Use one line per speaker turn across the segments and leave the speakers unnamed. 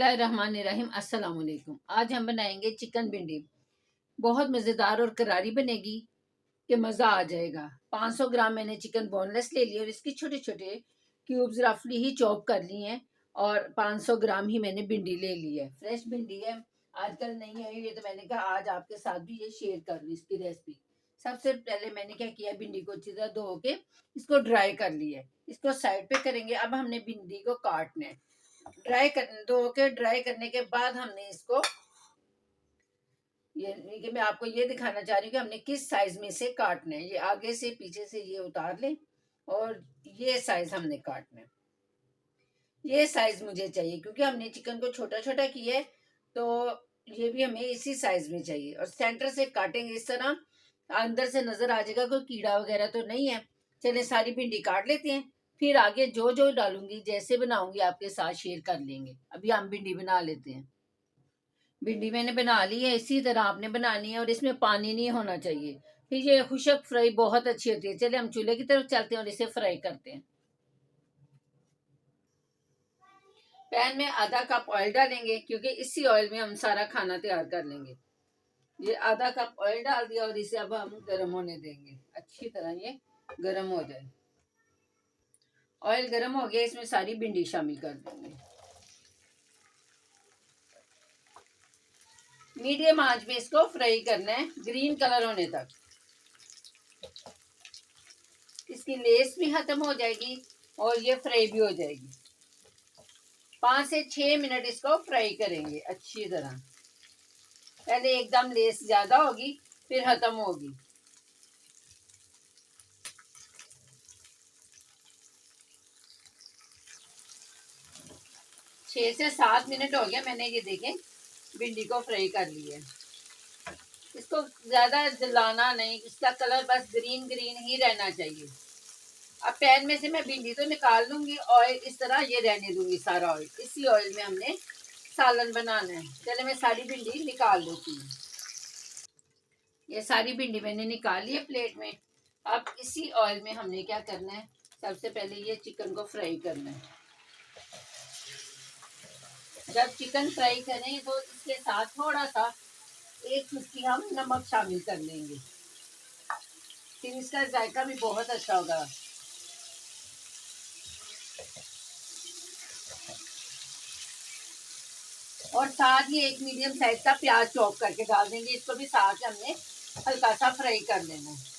बिस्मिल्लाहिर्रहमानिर्रहीम। अस्सलाम वालेकुम। आज हम बनाएंगे चिकन भिंडी। बहुत मज़ेदार और करारी बनेगी कि मज़ा आ जाएगा। 500 ग्राम मैंने चिकन बोनलेस ले लिया और इसकी छोटे छोटे क्यूब्स रफली ही चॉप कर लिए हैं। और 500 ग्राम ही मैंने भिंडी ले ली है। फ्रेश भिंडी है, आजकल नहीं आई हुई है, तो मैंने कहा आज आपके साथ भी ये शेयर कर लूँ इसकी रेसिपी। सबसे पहले मैंने क्या किया, भिंडी को अच्छी तरह धो के इसको ड्राई कर लिया है। इसको साइड पे करेंगे। अब हमने भिंडी को काटना है। धो के ड्राई करने के बाद हमने इसको ये कि मैं आपको ये दिखाना चाह रही हूँ कि हमने किस साइज में से काटना है। ये आगे से पीछे से ये उतार लें और ये साइज हमने काटना है। ये साइज मुझे चाहिए क्योंकि हमने चिकन को छोटा छोटा किया है, तो ये भी हमें इसी साइज में चाहिए। और सेंटर से काटेंगे इस तरह, अंदर से नजर आ जाएगा कोई कीड़ा वगैरह तो नहीं है। चलिए सारी भिंडी काट लेते हैं, फिर आगे जो जो डालूंगी जैसे बनाऊंगी आपके साथ शेयर कर लेंगे। अभी हम भिंडी बना लेते हैं। भिंडी मैंने बना ली है, इसी तरह आपने बनानी है और इसमें पानी नहीं होना चाहिए। फिर ये खुशक फ्राई बहुत अच्छी होती है। चलिए हम चूल्हे की तरफ चलते हैं और इसे फ्राई करते हैं। पैन में आधा कप ऑयल डालेंगे क्योंकि इसी ऑयल में हम सारा खाना तैयार कर लेंगे। ये आधा कप ऑयल डाल दिया और इसे अब हम गर्म होने देंगे। अच्छी तरह ये गर्म हो जाए। ऑयल गर्म हो गया, इसमें सारी भिंडी शामिल कर देंगे। मीडियम आंच में इसको फ्राई करना है, ग्रीन कलर होने तक। इसकी लेस भी खत्म हो जाएगी और ये फ्राई भी हो जाएगी। 5 से 6 मिनट इसको फ्राई करेंगे अच्छी तरह। पहले एकदम लेस ज्यादा होगी, फिर खत्म होगी। 6 से 7 मिनट हो गया, मैंने ये देखें भिंडी को फ्राई कर लिया। इसको ज्यादा जलाना नहीं, इसका कलर बस ग्रीन ग्रीन ही रहना चाहिए। अब पैन में से मैं भिंडी तो निकाल लूंगी, ऑयल इस तरह ये रहने दूंगी। सारा ऑयल इसी ऑयल में हमने सालन बनाना है। चले मैं सारी भिंडी निकाल लेती हूँ। ये सारी भिंडी मैंने निकाल ली है प्लेट में। अब इसी ऑयल में हमने क्या करना है, सबसे पहले ये चिकन को फ्राई करना है। जब चिकन फ्राई करें तो इसके साथ थोड़ा सा एक चुटकी हम नमक शामिल कर लेंगे, फिर इसका जायका भी बहुत अच्छा होगा। और साथ ही एक मीडियम साइज का प्याज चॉप करके डाल देंगे। इसको भी साथ हमने हल्का सा फ्राई कर लेना है।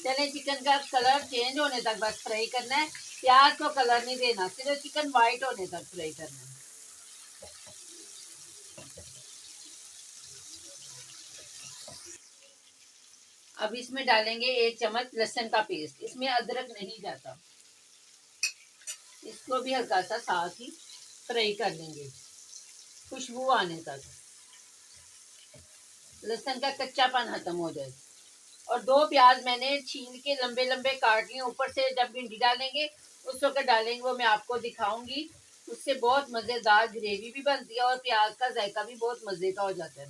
चले चिकन का कलर चेंज होने तक बस फ्राई करना है। प्याज को कलर नहीं देना, सिर्फ चिकन व्हाइट होने तक फ्राई करना है। अब इसमें डालेंगे 1 चम्मच लहसुन का पेस्ट। इसमें अदरक नहीं जाता। इसको भी हल्का सा साथ ही फ्राई कर लेंगे खुशबू आने तक, लहसुन का कच्चापन खत्म हो जाए। और 2 प्याज मैंने छील के लंबे लंबे काट लिए। ऊपर से जब भिंडी डालेंगे उस वक्त डालेंगे, वो मैं आपको दिखाऊंगी। उससे बहुत मजेदार ग्रेवी भी बनती है और प्याज का जायका भी बहुत मजे का हो जाता है।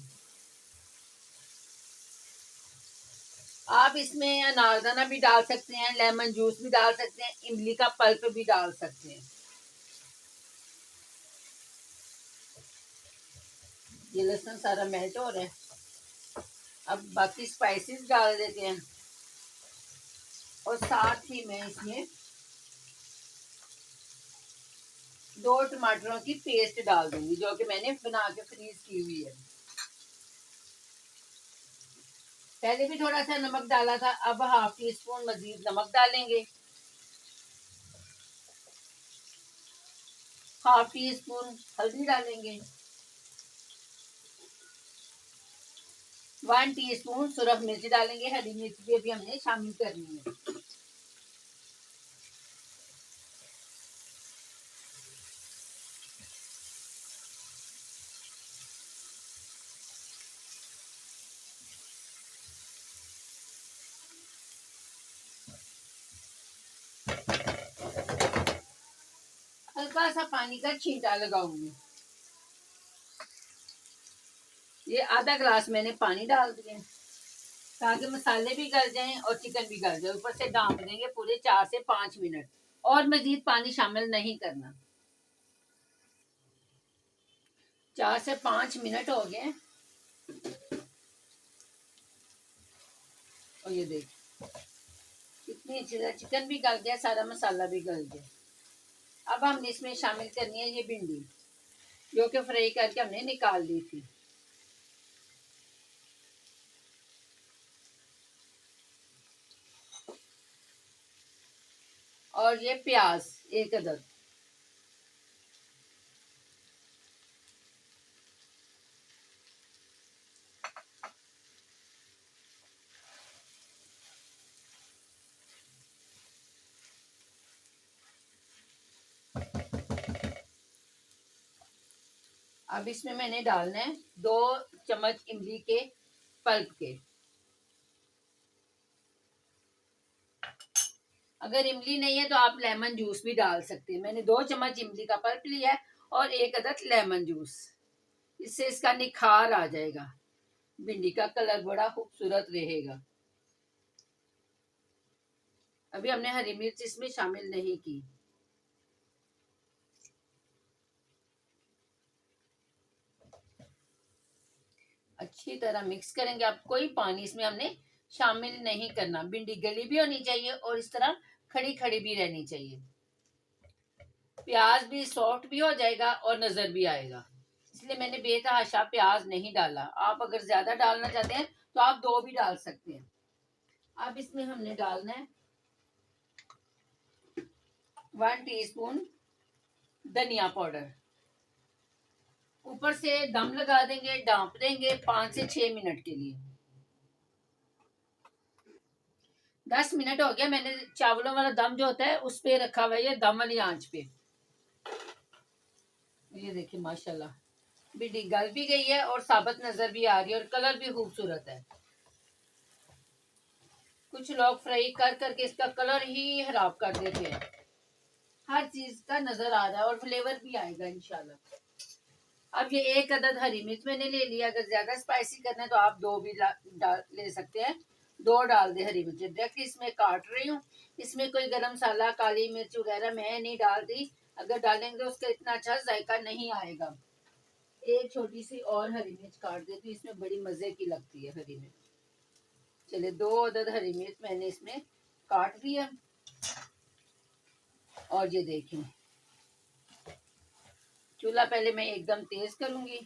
आप इसमें अनारदाना भी डाल सकते हैं, लेमन जूस भी डाल सकते हैं, इमली का पल्प भी डाल सकते हैं। ये लहसुन सारा मेल्ट हो रहा है। अब बाकी स्पाइसेस डाल देते हैं और साथ ही मैं इसमें 2 टमाटरों की पेस्ट डाल दूंगी जो कि मैंने बना के फ्रीज की हुई है। पहले भी थोड़ा सा नमक डाला था, अब ½ टी स्पून मजीद नमक डालेंगे। ½ टी स्पून हल्दी डालेंगे। 1 टीस्पून सुरख मिर्च डालेंगे। हरी मिर्च भी हमने शामिल करनी है। हल्का सा पानी का छींटा लगाऊंगी। ये आधा ग्लास मैंने पानी डाल दिया ताकि मसाले भी गल जाएं और चिकन भी गल जाए। ऊपर से ढाँप देंगे पूरे 4 से 5 मिनट। और मजीद पानी शामिल नहीं करना। 4 से 5 मिनट हो गए और ये देख कितनी अच्छी तरह चिकन भी गल गया, सारा मसाला भी गल गया। अब हमने इसमें शामिल करनी है ये भिंडी, जो कि फ्राई करके हमने निकाल ली थी। और ये प्याज 1 अदद। अब इसमें मैंने डालना है 2 चम्मच इमली के पल्प के। अगर इमली नहीं है तो आप लेमन जूस भी डाल सकते हैं। मैंने 2 चम्मच इमली का पल्प लिया है और 1 अदद लेमन जूस। इससे इसका निखार आ जाएगा, भिंडी का कलर बड़ा खूबसूरत रहेगा। अभी हमने हरी मिर्च इसमें शामिल नहीं की। अच्छी तरह मिक्स करेंगे। अब कोई पानी इसमें हमने शामिल नहीं करना। भिंडी गली भी होनी चाहिए और इस तरह खड़ी खड़ी भी रहनी चाहिए। प्याज भी सॉफ्ट भी हो जाएगा और नजर भी आएगा, इसलिए मैंने बेतहाशा प्याज नहीं डाला। आप अगर ज्यादा डालना चाहते हैं तो आप 2 भी डाल सकते हैं। अब इसमें हमने डालना है 1 टीस्पून धनिया पाउडर। ऊपर से दम लगा देंगे, ढांप देंगे 5 से 6 मिनट के लिए। 10 मिनट हो गया। मैंने चावलों वाला दम जो होता है उस पे रखा हुआ है, ये दम वाली आंच पे। ये देखिए माशाल्लाह भिंडी गल भी गई है और साबुत नजर भी आ रही है और कलर भी खूबसूरत है। कुछ लोग फ्राई कर करके इसका कलर ही खराब कर देते हैं। हर चीज का नजर आ रहा है और फ्लेवर भी आएगा इंशाल्लाह। अब ये 1 अदद हरी मिर्च मैंने ले लिया। अगर ज्यादा स्पाइसी करना है तो आप 2 भी ले सकते हैं। 2 डाल दे हरी मिर्च। डायरेक्ट इसमें काट रही हूँ। इसमें कोई गरम मसाला, काली मिर्च वगैरह मैं नहीं डालती। अगर डालेंगे तो उसका इतना अच्छा जायका नहीं आएगा। एक छोटी सी और हरी मिर्च काट देती हूँ, इसमें बड़ी मजे की लगती है हरी मिर्च। चलिए 2 अदद हरी मिर्च मैंने इसमें काट दिया। और ये देखें, चूल्हा पहले मैं एकदम तेज करूंगी।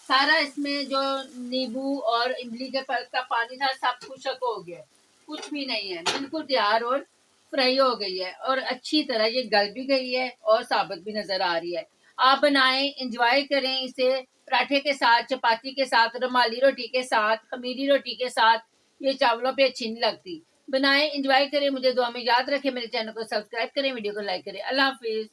सारा इसमें जो नींबू और इमली के पल्प का पानी था सब खुशक हो गया, कुछ भी नहीं है, बिल्कुल तैयार और फ्राई हो गई है और अच्छी तरह ये गल भी गई है और साबुत भी नजर आ रही है। आप बनाएं, इंजॉय करें इसे पराठे के साथ, चपाती के साथ, रुमाली रोटी के साथ, खमीरी रोटी के साथ। ये चावलों पे अच्छी नहीं लगती। बनाएं, इंजॉय करें, मुझे दुआ में याद रखें। मेरे चैनल को सब्सक्राइब करें, वीडियो को लाइक करें। अल्लाह हाफिज।